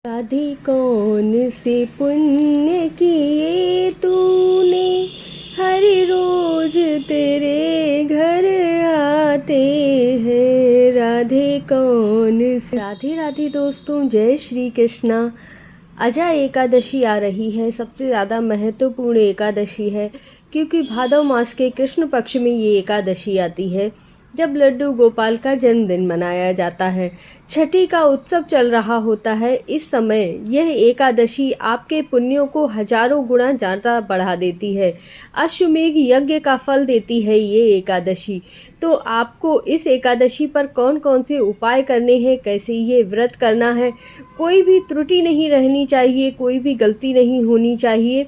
राधे कौन से पुण्य किए तूने, हर रोज तेरे घर आते हैं। राधे कौन से। राधे राधे दोस्तों, जय श्री कृष्णा। अजा एकादशी आ रही है। सबसे ज़्यादा महत्वपूर्ण एकादशी है क्योंकि भादव मास के कृष्ण पक्ष में ये एकादशी आती है जब लड्डू गोपाल का जन्मदिन मनाया जाता है। छठी का उत्सव चल रहा होता है। इस समय यह एकादशी आपके पुण्यों को हजारों गुना ज़्यादा बढ़ा देती है। अश्वमेघ यज्ञ का फल देती है ये एकादशी। तो आपको इस एकादशी पर कौन कौन से उपाय करने हैं, कैसे ये व्रत करना है, कोई भी त्रुटि नहीं रहनी चाहिए, कोई भी गलती नहीं होनी चाहिए।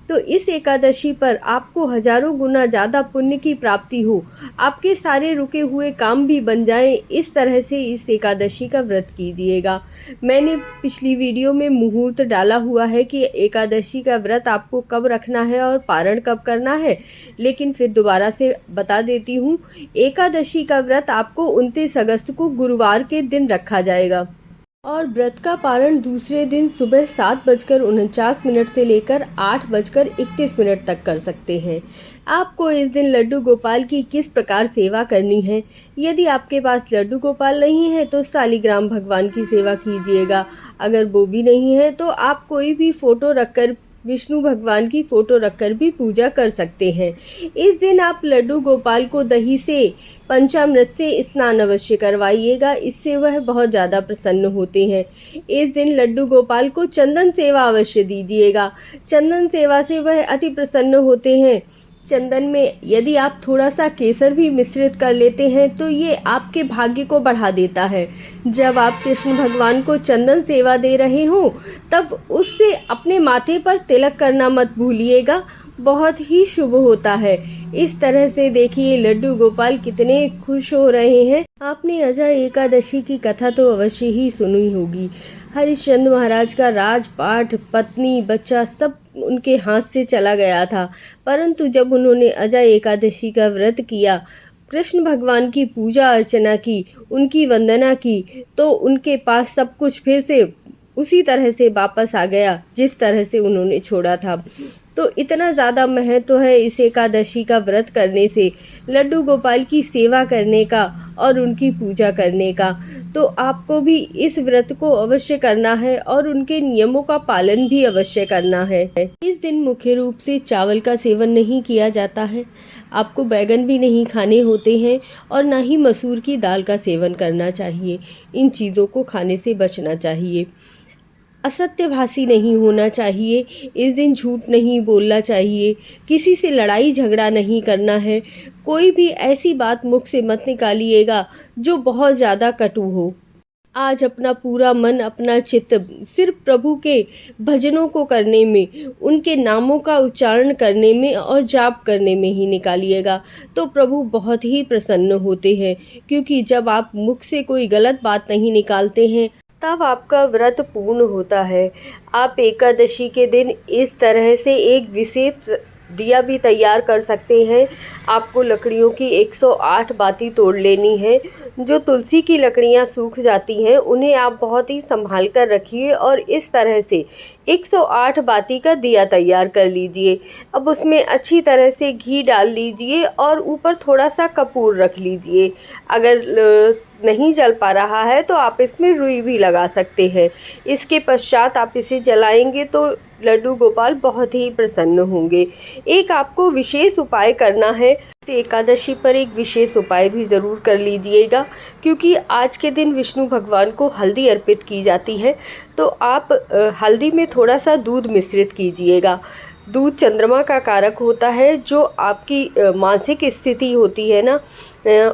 तो इस एकादशी पर आपको हजारों गुना ज़्यादा पुण्य की प्राप्ति हो, आपके सारे रुके हुए काम भी बन जाएं, इस तरह से इस एकादशी का व्रत कीजिएगा। मैंने पिछली वीडियो में मुहूर्त डाला हुआ है कि एकादशी का व्रत आपको कब रखना है और पारण कब करना है, लेकिन फिर दोबारा से बता देती हूँ। एकादशी का व्रत आपको 29 अगस्त को गुरुवार के दिन रखा जाएगा और व्रत का पारण दूसरे दिन सुबह 7:49 से लेकर 8:31 तक कर सकते हैं। आपको इस दिन लड्डू गोपाल की किस प्रकार सेवा करनी है। यदि आपके पास लड्डू गोपाल नहीं है तो शालिग्राम भगवान की सेवा कीजिएगा। अगर वो भी नहीं है तो आप कोई भी फ़ोटो रखकर, विष्णु भगवान की फ़ोटो रखकर भी पूजा कर सकते हैं। इस दिन आप लड्डू गोपाल को दही से, पंचामृत से स्नान अवश्य करवाइएगा, इससे वह बहुत ज़्यादा प्रसन्न होते हैं। इस दिन लड्डू गोपाल को चंदन सेवा अवश्य दीजिएगा। चंदन सेवा से वह अति प्रसन्न होते हैं। चंदन में यदि आप थोड़ा सा केसर भी मिश्रित कर लेते हैं तो ये आपके भाग्य को बढ़ा देता है। जब आप कृष्ण भगवान को चंदन सेवा दे रहे हों तब उससे अपने माथे पर तिलक करना मत भूलिएगा, बहुत ही शुभ होता है। इस तरह से देखिए लड्डू गोपाल कितने खुश हो रहे हैं। आपने अजा एकादशी की कथा तो अवश्य ही सुनी होगी। हरिश्चंद्र महाराज का राजपाट, पत्नी, बच्चा सब उनके हाथ से चला गया था, परंतु जब उन्होंने अजा एकादशी का व्रत किया, कृष्ण भगवान की पूजा अर्चना की, उनकी वंदना की, तो उनके पास सब कुछ फिर से उसी तरह से वापस आ गया जिस तरह से उन्होंने छोड़ा था। तो इतना ज़्यादा महत्व है इस एकादशी का व्रत करने से, लड्डू गोपाल की सेवा करने का और उनकी पूजा करने का। तो आपको भी इस व्रत को अवश्य करना है और उनके नियमों का पालन भी अवश्य करना है। इस दिन मुख्य रूप से चावल का सेवन नहीं किया जाता है, आपको बैगन भी नहीं खाने होते हैं और ना ही मसूर की दाल का सेवन करना चाहिए। इन चीज़ों को खाने से बचना चाहिए। असत्यभाषी नहीं होना चाहिए। इस दिन झूठ नहीं बोलना चाहिए। किसी से लड़ाई झगड़ा नहीं करना है। कोई भी ऐसी बात मुख से मत निकालिएगा जो बहुत ज़्यादा कटु हो। आज अपना पूरा मन, अपना चित्त सिर्फ प्रभु के भजनों को करने में, उनके नामों का उच्चारण करने में और जाप करने में ही निकालिएगा, तो प्रभु बहुत ही प्रसन्न होते हैं। क्योंकि जब आप मुख से कोई गलत बात नहीं निकालते हैं तब आपका व्रत पूर्ण होता है। आप एकादशी के दिन इस तरह से एक विशेष दिया भी तैयार कर सकते हैं। आपको लकड़ियों की 108 बाती तोड़ लेनी है। जो तुलसी की लकड़ियां सूख जाती हैं उन्हें आप बहुत ही संभाल कर रखिए और इस तरह से 108 बाती का दिया तैयार कर लीजिए। अब उसमें अच्छी तरह से घी डाल लीजिए और ऊपर थोड़ा सा कपूर रख लीजिए। अगर नहीं जल पा रहा है तो आप इसमें रुई भी लगा सकते हैं। इसके पश्चात आप इसे जलाएंगे तो लड्डू गोपाल बहुत ही प्रसन्न होंगे। एक आपको विशेष उपाय करना है। एकादशी पर एक विशेष उपाय भी ज़रूर कर लीजिएगा, क्योंकि आज के दिन विष्णु भगवान को हल्दी अर्पित की जाती है। तो आप हल्दी में थोड़ा सा दूध मिश्रित कीजिएगा। दूध चंद्रमा का कारक होता है, जो आपकी मानसिक स्थिति होती है ना,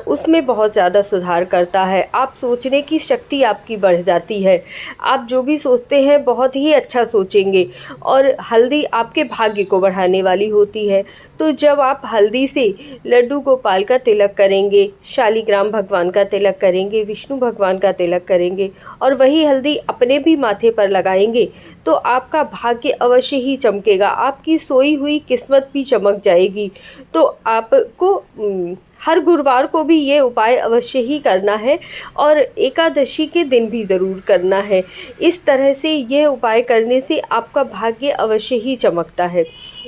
उसमें बहुत ज़्यादा सुधार करता है। आप सोचने की शक्ति आपकी बढ़ जाती है। आप जो भी सोचते हैं बहुत ही अच्छा सोचेंगे और हल्दी आपके भाग्य को बढ़ाने वाली होती है। तो जब आप हल्दी से लड्डू गोपाल का तिलक करेंगे, शालिग्राम भगवान का तिलक करेंगे, विष्णु भगवान का तिलक करेंगे और वही हल्दी अपने भी माथे पर लगाएंगे तो आपका भाग्य अवश्य ही चमकेगा। आप आपकी सोई हुई किस्मत भी चमक जाएगी। तो आपको हर गुरुवार को भी ये उपाय अवश्य ही करना है और एकादशी के दिन भी ज़रूर करना है। इस तरह से यह उपाय करने से आपका भाग्य अवश्य ही चमकता है।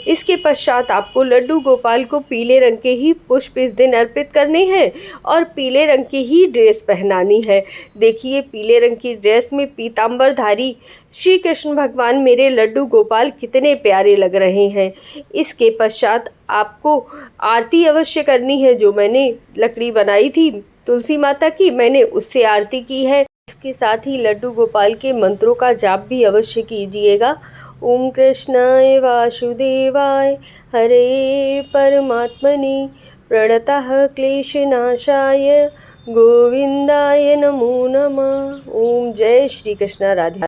इसके पश्चात आपको लड्डू गोपाल को पीले रंग के ही पुष्प इस दिन अर्पित करने हैं और पीले रंग की ही ड्रेस पहनानी है। देखिए, पीले रंग की ड्रेस में पीताम्बरधारी श्री कृष्ण भगवान मेरे लड्डू गोपाल कितने प्यारे लग रहे हैं। इसके पश्चात आपको आरती अवश्य करनी है। जो मैंने लकड़ी बनाई थी तुलसी माता की, मैंने उससे आरती की है। इसके साथ ही लड्डू गोपाल के मंत्रों का जाप भी अवश्य कीजिएगा। ओम कृष्णाय वासुदेवाय हरे परमात्मने प्रणतः क्लेशनाशाय गोविंदाय नमो नमः। ओम जय श्री कृष्ण। राधे।